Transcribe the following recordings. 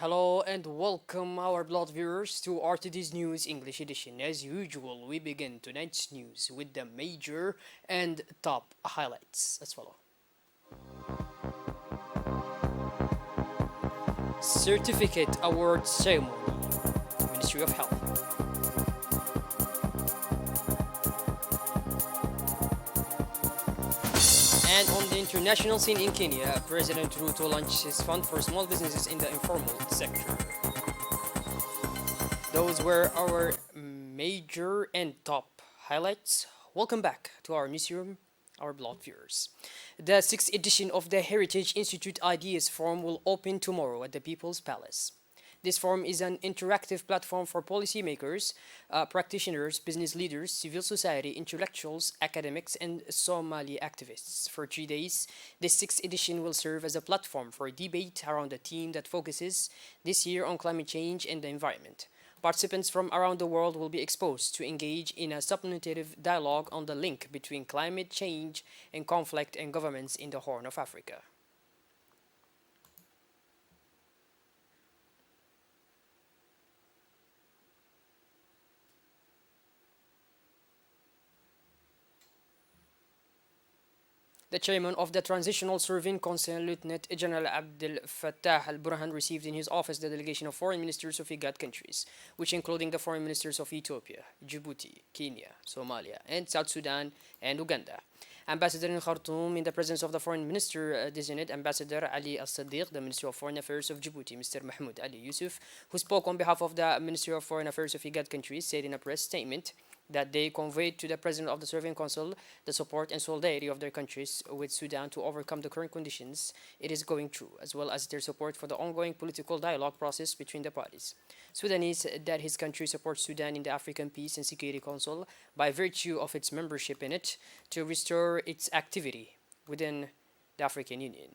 Hello and welcome our blood viewers to RTD's News English Edition. As usual, we begin tonight's news with the major and top highlights. Let's follow. Certificate Award Ceremony, Ministry of Health. And on the international scene in Kenya, President Ruto launched his fund for small businesses in the informal sector. Those were our major and top highlights. Welcome back to our newsroom, our blog viewers. The sixth edition of the Heritage Institute Ideas Forum will open tomorrow at the People's Palace. This forum is an interactive platform for policymakers, practitioners, business leaders, civil society, intellectuals, academics, and Somali activists. For 3 days, this sixth edition will serve as a platform for debate around a theme that focuses this year on climate change and the environment. Participants from around the world will be exposed to engage in a substantive dialogue on the link between climate change and conflict and governments in the Horn of Africa. The chairman of the Transitional Serving Council, Lieutenant General Abdel Fattah Al Burhan, received in his office the delegation of foreign ministers of IGAD countries, which including the foreign ministers of Ethiopia, Djibouti, Kenya, Somalia, and South Sudan and Uganda. Ambassador in Khartoum, in the presence of the Foreign Minister designate Ambassador Ali Al Sadiq, the Minister of Foreign Affairs of Djibouti, Mr. Mahmoud Ali Yusuf, who spoke on behalf of the Ministry of Foreign Affairs of IGAD countries, said in a press statement that they conveyed to the President of the Serving Council the support and solidarity of their countries with Sudan to overcome the current conditions it is going through, as well as their support for the ongoing political dialogue process between the parties. Sudanese said that his country supports Sudan in the African Peace and Security Council by virtue of its membership in it to restore its activity within the African Union.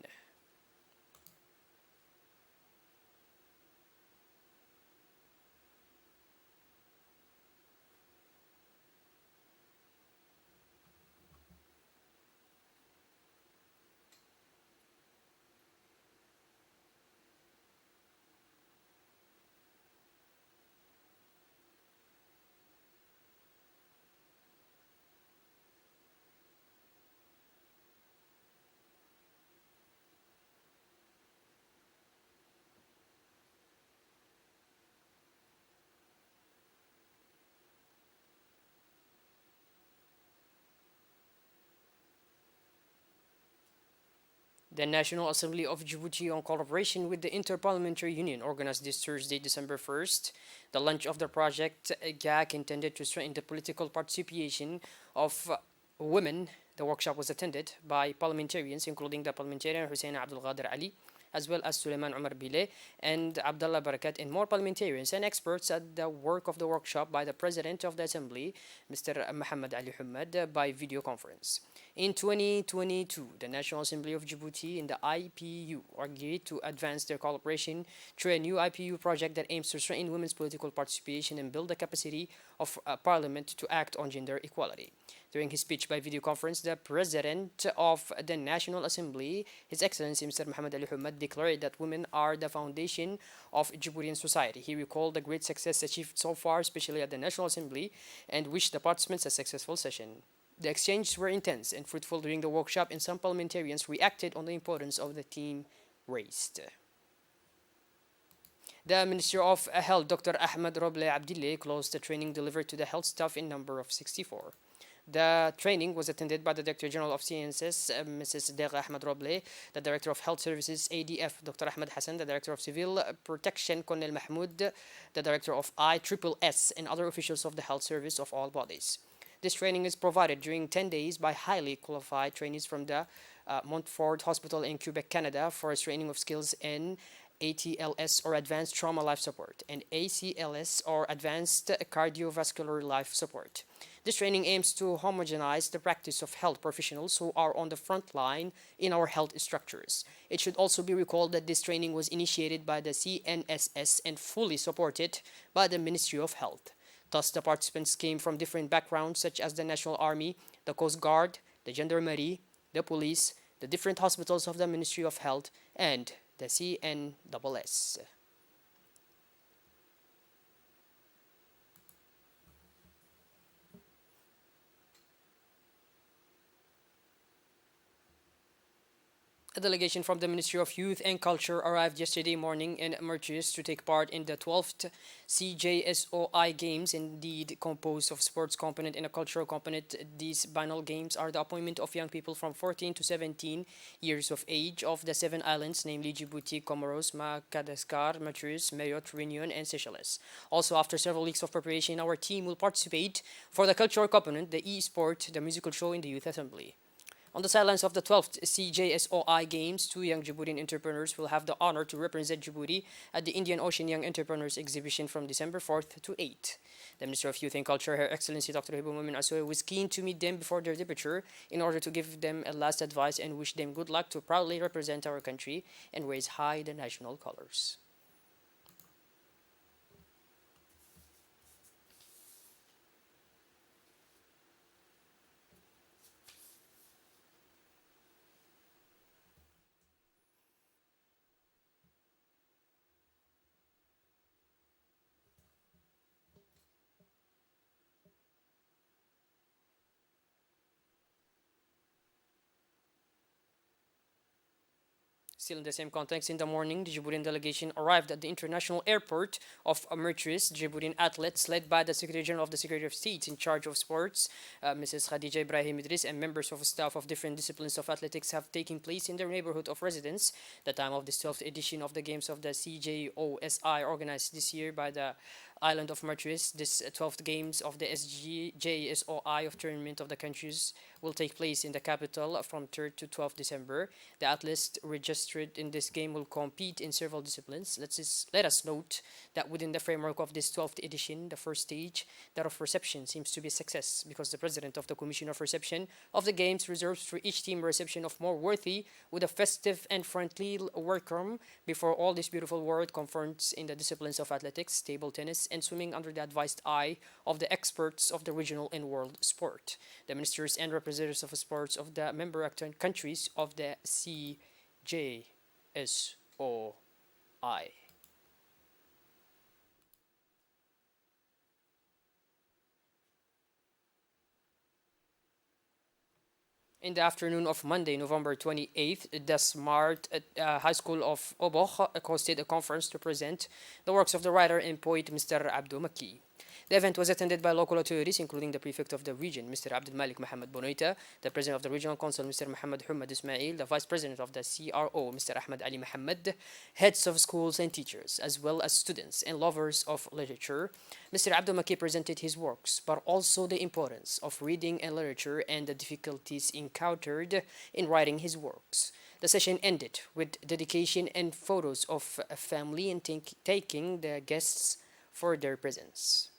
The National Assembly of Djibouti, on collaboration with the Interparliamentary Union, organized this Thursday, December 1st, the launch of the project GAC intended to strengthen the political participation of women. The workshop was attended by parliamentarians, including the parliamentarian Hussein Abdul Ghadir Ali, as well as Suleiman Omar Bile and Abdullah Barakat, and more parliamentarians and experts at the work of the workshop by the President of the Assembly, Mr. Muhammad Ali Humad, by video conference. In 2022, the National Assembly of Djibouti and the IPU agreed to advance their collaboration through a new IPU project that aims to strengthen women's political participation and build the capacity of Parliament to act on gender equality. During his speech by video conference, the President of the National Assembly, His Excellency Mr. Muhammad Ali Humad, declared that women are the foundation of Djiboutian society. He recalled the great success achieved so far, especially at the National Assembly, and wished the participants a successful session. The exchanges were intense and fruitful during the workshop, and some parliamentarians reacted on the importance of the theme raised. The Minister of Health, Dr. Ahmed Roble Abdille, closed the training delivered to the health staff in number of 64. The training was attended by the Director General of CNSS, Mrs. Degha Ahmed Roble, the Director of Health Services, ADF, Dr. Ahmed Hassan, the Director of Civil Protection, Colonel Mahmoud, the Director of ISSS, and other officials of the health service of all bodies. This training is provided during 10 days by highly qualified trainees from the Montfort Hospital in Quebec, Canada, for a training of skills in ATLS or Advanced Trauma Life Support and ACLS or Advanced Cardiovascular Life Support. This training aims to homogenize the practice of health professionals who are on the front line in our health structures. It should also be recalled that this training was initiated by the CNSS and fully supported by the Ministry of Health. Thus, the participants came from different backgrounds such as the National Army, the Coast Guard, the Gendarmerie, the police, the different hospitals of the Ministry of Health, and the CNSS. A delegation from the Ministry of Youth and Culture arrived yesterday morning in Mauritius to take part in the 12th CJSOI Games, indeed composed of sports component and a cultural component. These biennial games are the appointment of young people from 14 to 17 years of age of the 7 islands, namely Djibouti, Comoros, Madagascar, Mauritius, Mayotte, Reunion, and Seychelles. Also, after several weeks of preparation, our team will participate for the cultural component, the e-sport, the musical show in the Youth Assembly. On the sidelines of the 12th CJSOI Games, two young Djiboutian entrepreneurs will have the honor to represent Djibouti at the Indian Ocean Young Entrepreneurs Exhibition from December 4th to 8th. The Minister of Youth and Culture, Her Excellency Dr. Hibu Mumin Asoy, was keen to meet them before their departure in order to give them a last advice and wish them good luck to proudly represent our country and raise high the national colors. Still in the same context, in the morning, the Djiboutian delegation arrived at the international airport of Mauritius. Djiboutian athletes, led by the Secretary General of the Secretary of State in charge of sports, Mrs. Khadija Ibrahim Idris, and members of staff of different disciplines of athletics have taken place in their neighborhood of residence. The time of this 12th edition of the Games of the CJOSI, organized this year by the island of Mauritius. This 12th Games of the SJSOI of tournament of the countries will take place in the capital from 3rd to 12th December. The athletes registered in this game will compete in several disciplines. Let us note that within the framework of this 12th edition, the first stage, that of reception, seems to be a success because the president of the Commission of Reception of the Games reserves for each team a reception of more worthy with a festive and friendly welcome before all this beautiful world confronts in the disciplines of athletics, table tennis, and swimming under the advised eye of the experts of the regional and world sport. The ministers and representatives of sports of the member countries of the CJSOI. In the afternoon of Monday, November 28th, the Smart High School of Oboch hosted a conference to present the works of the writer and poet Mr. Abdou Maki. The event was attended by local authorities, including the prefect of the region, Mr. Abdul Malik Mohammed Bonoita, the president of the regional council, Mr. Mohammed Humad Ismail, the vice president of the CRO, Mr. Ahmed Ali Mohammed, heads of schools and teachers, as well as students and lovers of literature. Mr. Abdul Maki presented his works, but also the importance of reading and literature and the difficulties encountered in writing his works. The session ended with dedication and photos of a family and thanking the guests for their presence.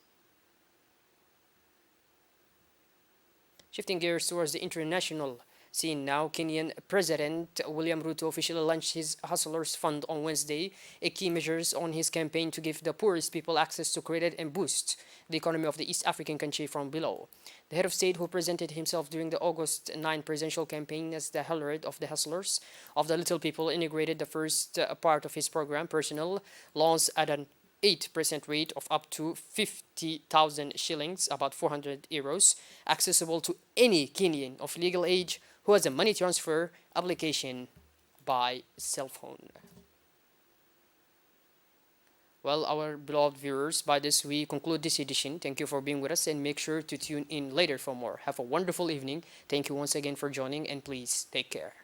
Shifting gears towards the international scene now, Kenyan President William Ruto officially launched his Hustlers Fund on Wednesday, a key measure on his campaign to give the poorest people access to credit and boost the economy of the East African country from below. The head of state, who presented himself during the August 9 presidential campaign as the herald of the hustlers of the little people, integrated the first part of his program, personal loans at an 8% rate of up to 50,000 shillings, about 400 euros, accessible to any Kenyan of legal age who has a money transfer application by cell phone. Well, our beloved viewers, by this we conclude this edition. Thank you for being with us and make sure to tune in later for more. Have a wonderful evening. Thank you once again for joining and please take care.